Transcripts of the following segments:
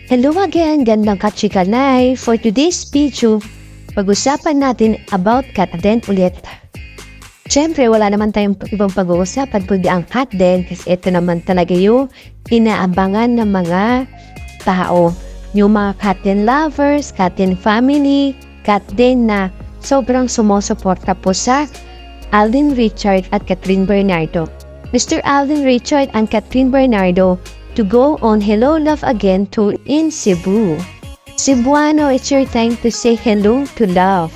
Hello again, gandang kachikanay. For today's video, pag-usapan natin about Katden ulit. Siyempre, wala naman tayong ibang pag-uusapan kundi ang Katden kasi ito naman talaga yung inaabangan ng mga tao. Yung mga Katden lovers, Katden family, Katden na sobrang sumusuporta po sa Alden Richard at Catherine Bernardo. Mr. Alden Richard and Catherine Bernardo to go on Hello Love Again tour in Cebu. Cebuano, it's your time to say hello to love.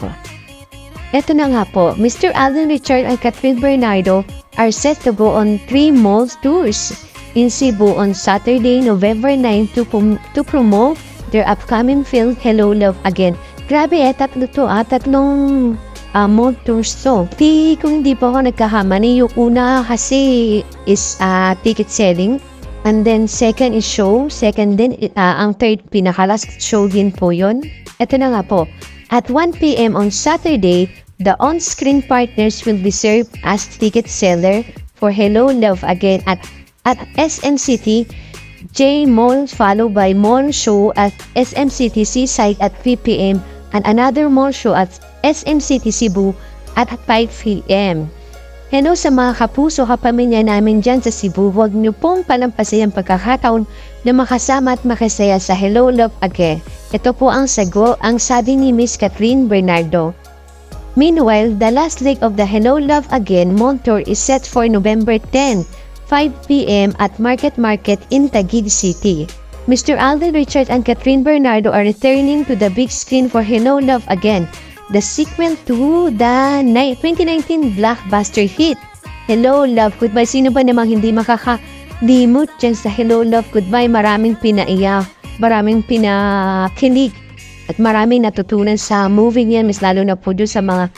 Ito na nga po, Mr. Alden Richard and Catherine Bernardo are set to go on 3 malls tours in Cebu on Saturday, November 9 to promote their upcoming film Hello Love Again. Grabe tatlong mall tours to. Kung hindi po ako nagkakamali, yung una kasi is ticket selling. And then, second is show. Second din, ang third, pinaka-last show din po yun. Ito na nga po. At 1 p.m. on Saturday, the on-screen partners will be served as ticket seller for Hello Love Again at SM City J Mall, followed by mall show at SM City Seaside at 3 p.m. and another mall show at SM City Cebu at 5 p.m. Hello sa mga kapuso, kapamilya namin dyan sa Cebu, huwag niyo pong palampasin ang pagkakataon na makasama at makasaya sa Hello Love Again. Ito po ang sabi ni Miss Catherine Bernardo. Meanwhile, the last leg of the Hello Love Again mall tour is set for November 10, 5 p.m. at Market in Taguig City. Mr. Alden Richard and Catherine Bernardo are returning to the big screen for Hello Love Again, the sequel to the 2019 blockbuster hit, Hello Love Goodbye. Sino ba namang hindi makakalimot dyan sa Hello Love Goodbye? Maraming pinaiyak, maraming pinakilig, at maraming natutunan sa movie niyan, mas lalo na po doon sa mga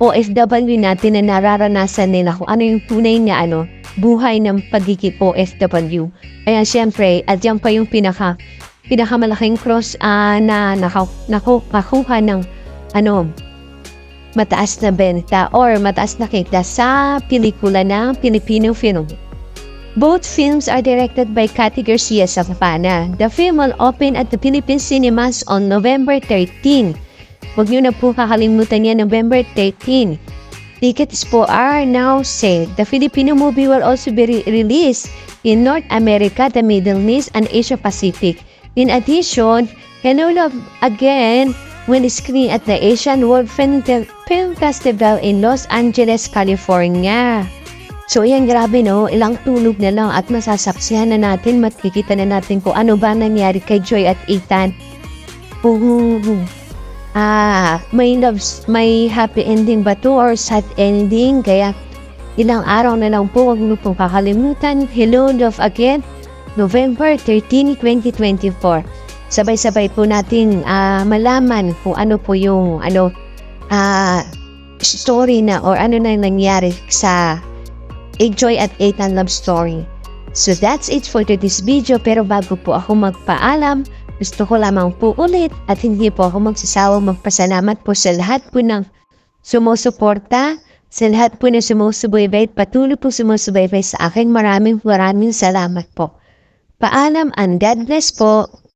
OFW natin na nararanasan nila kung ano yung tunay na buhay ng pagiging OFW. Kaya siyempre, at yan pa yung pinakamalaking cross na nakuha ng mataas na benta or mataas na kita sa pelikula ng Filipino film. Both films are directed by Cathy Garcia Safana. The film will open at the Philippine Cinemas on November 13. Huwag niyo na po kakalimutan yan, November 13. Tickets po are now sold. The Filipino movie will also be released in North America, the Middle East, and Asia Pacific. In addition, Hello Love Again will screen at the Asian World Film Festival in Los Angeles, California. So yan, grabe no, ilang tulog na lang at masasaksihan na natin, makikita na natin kung ano ba nangyari kay Joy at Ethan. May happy ending ba to or sad ending? Kaya ilang araw na lang po, huwag niyo pong kakalimutan. Hello Love Again, November 13, 2024. Sabay-sabay po natin malaman kung ano po yung story na or ano na nangyari sa Joy at Ethan love story. So that's it for today's video, pero bago po ako magpaalam, gusto ko lamang po ulit at hindi po ako magsasawang magpasalamat po sa lahat po ng sumusuporta, sa lahat po na sumusubaybay at patuloy po sumusubaybay sa akin. Maraming salamat po. Paalam and God bless po.